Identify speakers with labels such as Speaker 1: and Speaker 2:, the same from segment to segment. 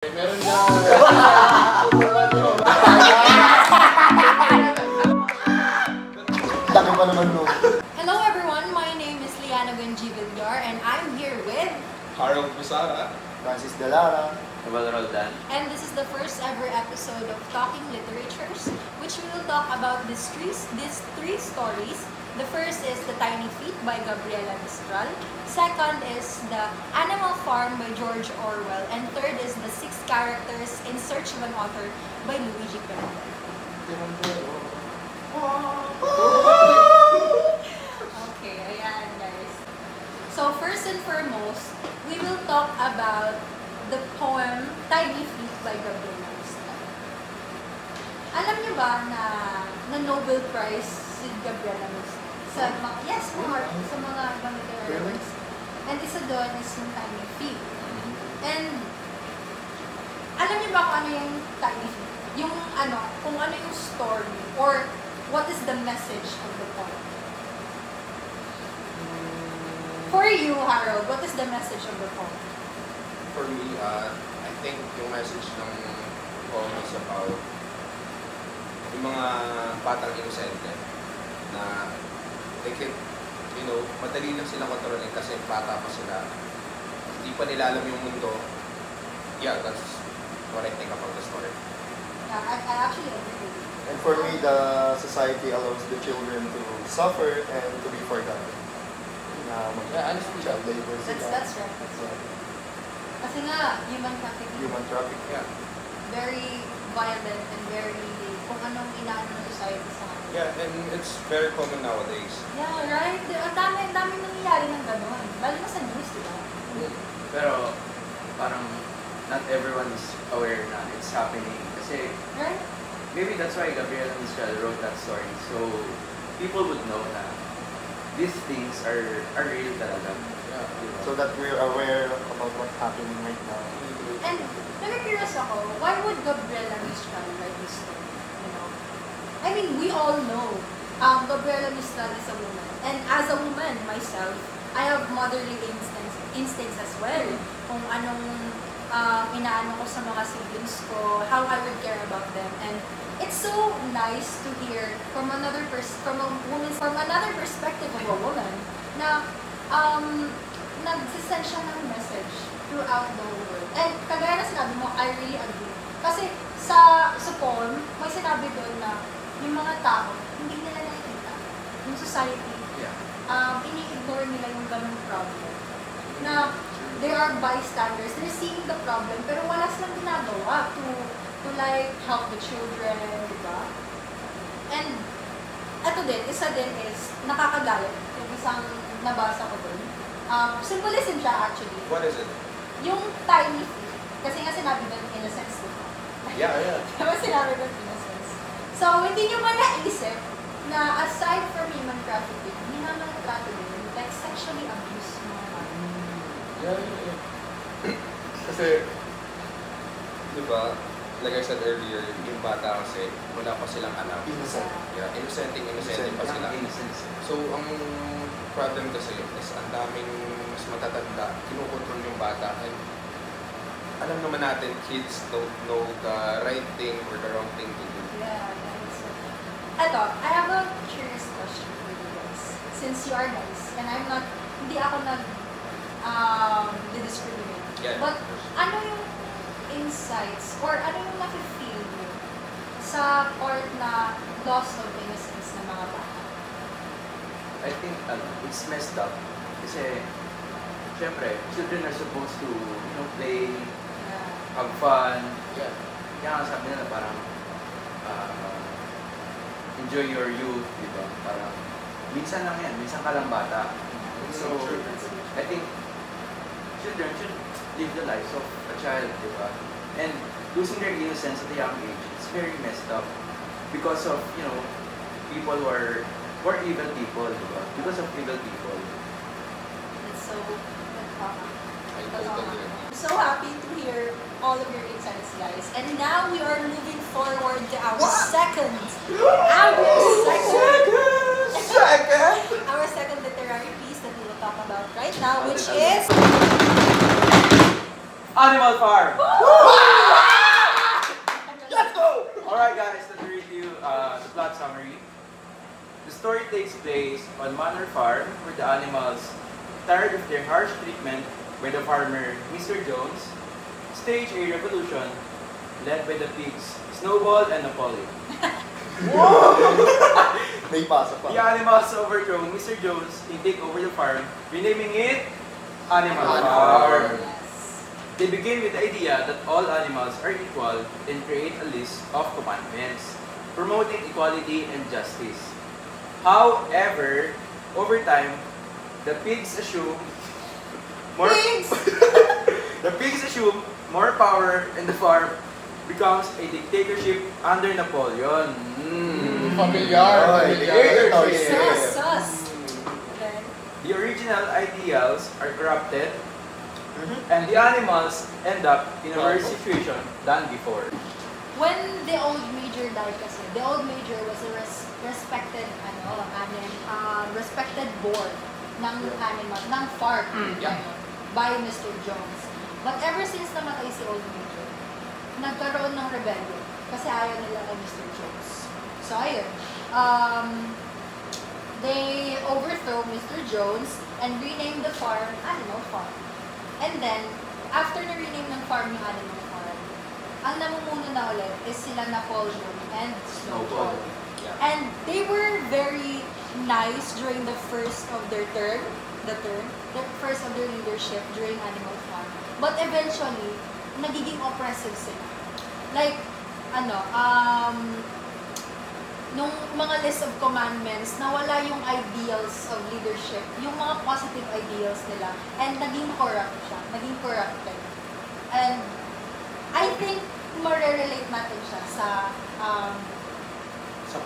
Speaker 1: Meron na.
Speaker 2: Dami pa naman no.
Speaker 3: Hello everyone, my name is Liana Benji Villar and I'm here with
Speaker 1: Harold Busara.
Speaker 2: Francis Delara.
Speaker 4: Roldan.
Speaker 3: and this is the first ever episode of Talking Literatures, which we will talk about these three stories. The first is The Tiny Feet by Gabriela Mistral. Second is The Animal Farm by George Orwell. And third is The Six Characters in Search of an Author by Luigi Pirandello. Okay, ayan guys. So first and foremost, we will talk about the poem Tiny Feet by Gabriela Mistral. Alam niyo ba na Nobel Prize si Gabriela Mistral? Sa mga ibang literary works. And isa doon is yung Tiny Feet. And alam niyo ba kung ano yung Tiny Feet? Yung kung ano yung story or what is the message of the poem? For you, Harold, what is the message of the poem?
Speaker 1: For me, I think yung message ng poem is about yung mga batang inosente na they can, madali lang silang kontrolin kasi bata pa sila. Hindi pa nila alam yung mundo. Yeah, that's what I think about the story.
Speaker 3: Yeah, I actually agree with you.
Speaker 2: And for me, the society allows the children to suffer and to be forgotten.
Speaker 1: Honestly,
Speaker 2: Child labor sila.
Speaker 3: That's right. Kasi nga, human trafficking.
Speaker 2: Human trafficking.
Speaker 1: Yeah.
Speaker 3: Very violent and very, kung anong inaano ng society sa akin.
Speaker 1: Yeah, and it's very common nowadays.
Speaker 3: Yeah, right? Ang dami nangyayari ng gano'n. Lalo na sa news, di ba?
Speaker 4: Pero parang not everyone is aware na it's happening. Kasi
Speaker 3: Right?
Speaker 4: maybe that's why Gabriela Mistral wrote that story. So people would know na these things are real talaga.
Speaker 1: Yeah.
Speaker 2: So that we're aware about what's happening right now.
Speaker 3: And nag-curious ako, why would Gabriela Mistral write this story? I mean, we all know Gabriela Mistral is a woman. And as a woman, myself, I have motherly instincts as well. Kung anong inaano ko sa mga siblings ko, how I would care about them. And it's so nice to hear from another perspective of a woman na nagsisend siya ng message throughout the world. And kagaya na sinabi mo, I really agree. Kasi sa poem, may sinabi doon na yung mga tao, hindi nila nakikita. Yung society, ini-ignore nila yung ganung problem. Na they are bystanders, they're seeing the problem, pero wala silang ginagawa to like help the children, di ba? And eto din, isa din is nakakagalit. Yung isang nabasa ko doon. Symbolism siya actually.
Speaker 1: What is it?
Speaker 3: Yung tiny feet. Kasi nga sinabi doon innocence, di ba?
Speaker 1: Yeah.
Speaker 3: Diba sinabi doon innocence? So, hindi nyo ba naisip na aside from human trafficking, minamaltrato din, like sexually abuse mga bata?
Speaker 1: Yeah. Kasi, di ba, like I said earlier, yung bata kasi, wala pa silang alam.
Speaker 2: Innocent.
Speaker 1: Yeah, innocent pa sila.
Speaker 4: Innocence.
Speaker 1: So, ang problem kasi is ang daming mas matatanda, kinukontrol yung bata. And alam naman natin, kids don't know the right thing or the wrong thing to do.
Speaker 3: Yeah, that's it. Eto, I have a curious question for you guys. Since you are nice, and I'm not, hindi ako discriminate.
Speaker 1: Yeah.
Speaker 3: But, ano yung insights or ano yung nafe-feel mo sa part na loss of innocence ng mga bata?
Speaker 4: I think it's messed up. Kasi syempre, children are supposed to play, have fun.
Speaker 1: Yeah.
Speaker 4: Kaya nga sabi nila parang enjoy your youth, di ba? Parang minsan lang yan, minsan ka lang bata. So, I think children should live the lives of a child, di ba? And losing their innocence at a young age, it's very messed up because of, people who are evil people, di ba? Because of evil people.
Speaker 3: It's so
Speaker 1: I totally agree.
Speaker 3: I'm so happy to hear all of your insights, guys. And now we are moving forward to our second literary piece that we will talk about right now, which is
Speaker 4: Animal Farm!
Speaker 2: Let's go!
Speaker 4: Alright guys, let's review the plot summary. The story takes place on Manor Farm where the animals, tired of their harsh treatment by the farmer Mr. Jones, stage a revolution led by the pigs Snowball and Napoli.
Speaker 2: May pasa pa.
Speaker 4: The animals overthrow Mr. Jones and take over the farm, renaming it Animal Farm.
Speaker 3: Yes.
Speaker 4: They begin with the idea that all animals are equal and create a list of commandments, promoting equality and justice. However, over time, the pigs assume more
Speaker 3: Pigs!
Speaker 4: the pigs assume more power and the farm becomes a dictatorship under Napoleon.
Speaker 5: Familiar.
Speaker 3: Sus! Okay.
Speaker 4: The original ideals are corrupted and the animals end up in a worse situation than before.
Speaker 3: When the old major died kasi, the old major was a respected respected board ng animal, ng farm by Mr. Jones. But ever since namatay si old major, nagkaroon ng rebellion kasi ayaw nila kay Mr. Jones. So ayun, they overthrow Mr. Jones and rename the farm Animal Farm. And then, after na-rename ng farm yung Animal Farm, ang namumuno na ulit is sila Napoleon and Snowball. And they were very nice during the first of their term, the first of their leadership during Animal Farm. But eventually, nagiging oppressive sila. Like, nung mga list of commandments, nawala yung ideals of leadership, yung mga positive ideals nila, and naging corrupt siya, naging corrupted. And I think ma-relate natin siya sa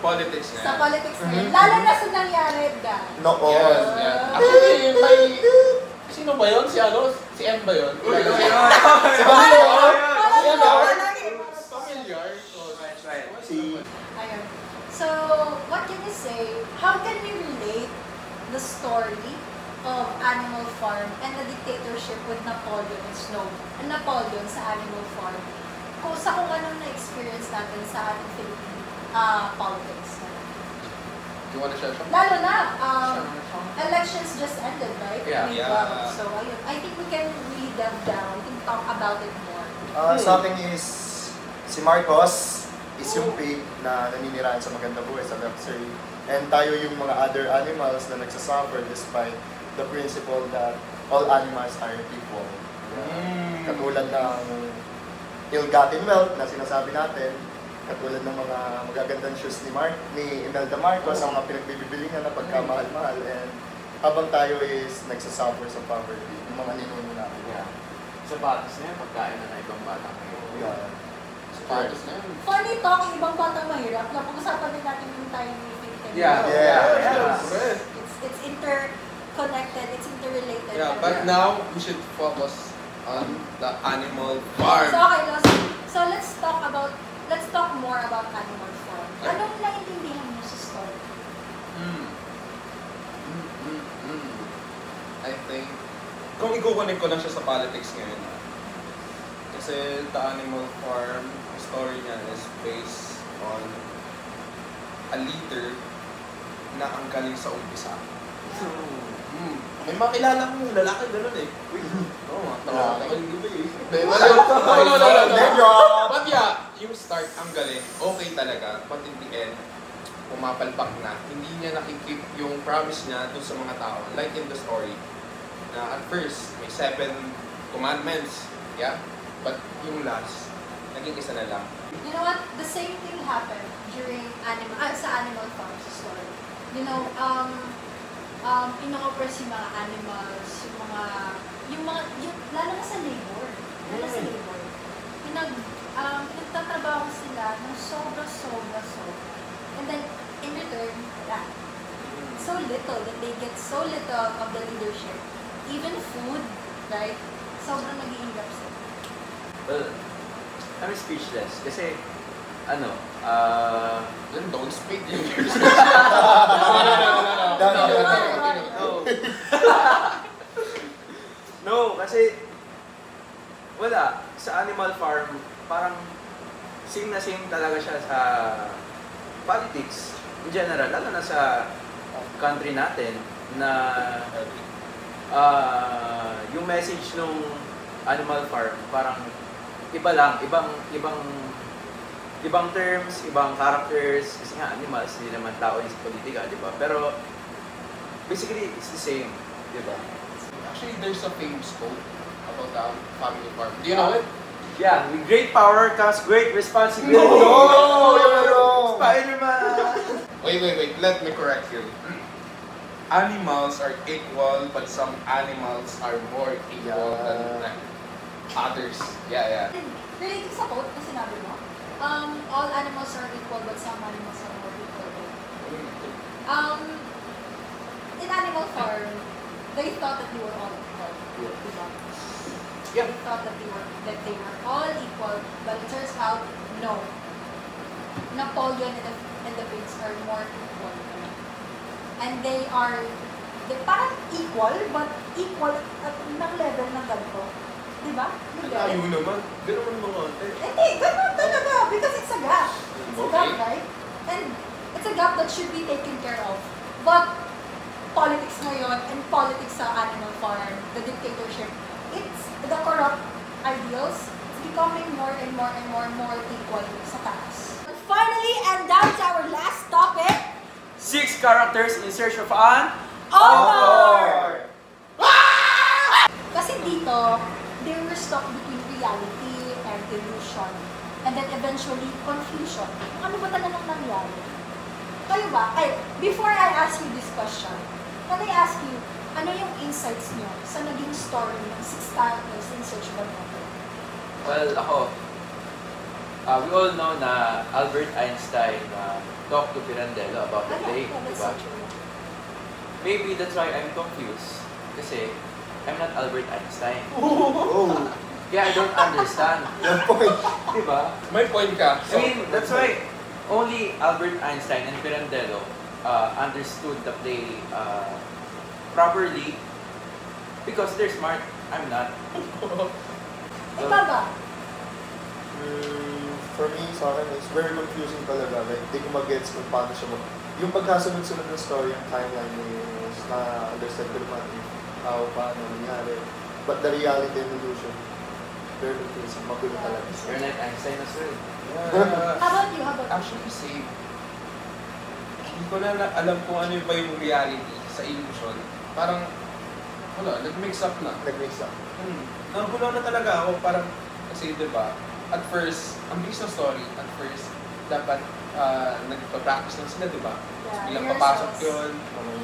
Speaker 1: politics na
Speaker 3: sa
Speaker 1: yan.
Speaker 3: politics na yun. Lalo na sa nangyari dahil.
Speaker 2: Noon.
Speaker 1: Yes, yeah.
Speaker 5: Actually, may... Sino ba yun? Si M ba yun?
Speaker 2: Si Bamboo.
Speaker 5: Familiar.
Speaker 2: Si...
Speaker 3: Ayun. So, what can you say? How can we relate the story of Animal Farm and the dictatorship with Napoleon and Napoleon sa Animal Farm kung anong na-experience natin sa ating Philippine politics?
Speaker 5: Do you wanna share something?
Speaker 3: Lalo na, elections just ended, right?
Speaker 4: Yeah.
Speaker 1: Yeah.
Speaker 3: So, ayun. I think we can really delve down. We can talk about it more.
Speaker 2: Sa akin is, si Marcos is yung pig na naninirahan sa maganda buhay, sa luxury. And tayo yung mga other animals na nagsasuffer despite the principle that all animals are equal. Katulad ng ill-gotten wealth na sinasabi natin, katulad ng mga magagandang shoes ni Imelda Marcos, ang mga pinagbibibilingan na pagkamahal-mahal. And habang tayo is nagsasuffer sa poverty, yung mga ninuno natin.
Speaker 4: Yeah. Sapatos na yun, pagkain na ibang bata ngayon.
Speaker 2: Yeah.
Speaker 5: Status na yun.
Speaker 3: Funny talk, yung ibang batang mahirap. Napag-usapan din natin yung tiny Philippine.
Speaker 2: Yeah.
Speaker 3: It's interconnected, it's interrelated.
Speaker 1: Yeah, but now we should focus on the Animal Farm.
Speaker 3: So okay, so let's talk more about Animal Farm. Anong naintindihan mo sa story?
Speaker 1: I think, kung i-connect ko lang siya sa politics ngayon, kasi the Animal Farm, ang story niya is based on a leader na ang galing sa umpisa. May makilala kong lalaki gano'n eh. Oo nga, tawa ka yung gabi eh.
Speaker 5: No.
Speaker 1: But yeah, yung start ang galing, okay talaga. But in the end, pumapalpak na. Hindi niya nakikip yung promise niya dun sa mga tao. Like in the story, na at first, may 7 commandments. Yeah? But yung last, naging isa na lang.
Speaker 3: You know what? The same thing happened during sa Animal Farm story. You know, ino-oppress yung mga animals, lalo na sa labor. Lalo sa labor. Pinagtatrabaho sila ng sobra. And then, in return, that. So little, that they get so little of the leadership. Even food, right? Sobrang nag-iinggap sila.
Speaker 4: Well, I'm speechless kasi
Speaker 1: Then don't speak.
Speaker 4: No, kasi Wala. Sa Animal Farm, parang same na same talaga siya sa politics in general, lalo na sa country natin na yung message nung Animal Farm parang iba lang, ibang terms, ibang characters, kasi nga animals, hindi naman tao yung sa politika, di ba? Pero basically it's the same, di ba?
Speaker 5: Actually, there's a famous quote about the family farm. Do you know it?
Speaker 4: Yeah, with great power comes great responsibility.
Speaker 2: No!
Speaker 4: Spider-Man!
Speaker 5: Wait. Let me correct you. Animals are equal, but some animals are more equal than others. Yeah.
Speaker 3: Relating sa quote na sinabi mo, all animals are equal but some animals are more equal. In Animal Farm, they thought that they were all equal. Diba?
Speaker 4: Yeah.
Speaker 3: They thought that they were all equal, but it turns out, no. Napoleon and the Prince are more equal. And they parang equal, but equal at ng level ng ganito. Diba? Yung
Speaker 5: Ayaw
Speaker 3: level.
Speaker 5: naman. Ganun mga
Speaker 3: Hindi, ganun talaga. Because it's a gap. It's a gap, right? And it's a gap that should be taken care of. But politics ngayon and politics sa Animal Farm, the dictatorship, it's the corrupt ideals. It's becoming more and more equal sa taas. And finally, and down to our last topic,
Speaker 4: 6 characters in search of an
Speaker 3: author! Kasi dito, they were stuck between reality and illusion. And then eventually, confusion. Ano ba talagang nangyari? Kayo ba? Before I ask you this question, can I ask you, ano yung insights nyo sa naging story ng 6 characters in search of an author?
Speaker 4: Well, ako, we all know na Albert Einstein talked to Pirandello about the play,
Speaker 3: that's
Speaker 4: diba?
Speaker 3: so true.
Speaker 4: Maybe that's why I'm confused. Kasi I'm not Albert Einstein.
Speaker 2: Oh,
Speaker 4: Kaya I don't understand.
Speaker 2: your point.
Speaker 4: Diba?
Speaker 5: May point ka.
Speaker 4: I mean, that's why only Albert Einstein and Pirandello understood the play properly because they're smart. I'm not.
Speaker 3: Ikaw ba?
Speaker 2: For me, sa akin, it's very confusing talaga. Like, di ko mag-gets kung paano siya yung pagkasunod-sunod ng story, yung timeline is na-understand ko naman how, paano, nangyari. But the reality and illusion, very confusing. Magulo talaga.
Speaker 4: You're not Einstein as well.
Speaker 3: How about you?
Speaker 5: Actually, same. Hindi ko na alam kung ano ba yung reality sa illusion. Parang, wala, nag-mix up na.
Speaker 2: Nag-mix up.
Speaker 5: Nagulo na talaga ako. Parang, kasi diba, at first, ang bilis ng story, at first, dapat nagpa-practice lang sila, diba? Tapos bilang papasok yun.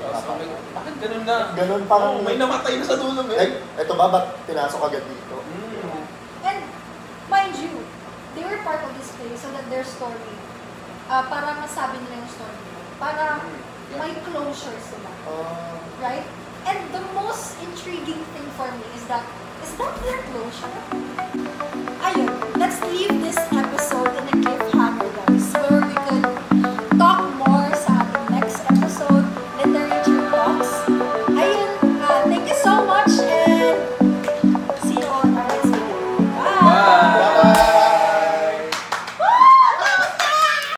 Speaker 5: Tapos, bakit ganun na?
Speaker 2: Ganun parang...
Speaker 5: May namatay na sa dulo, eh.
Speaker 2: Like, eto ba, ba't pinasok agad dito?
Speaker 3: And mind you, they were part of this play so that their story, para masabi nila yung story nila. Para may closure sila. Right? And the most intriguing thing for me is that their closure? Ayun, let's leave this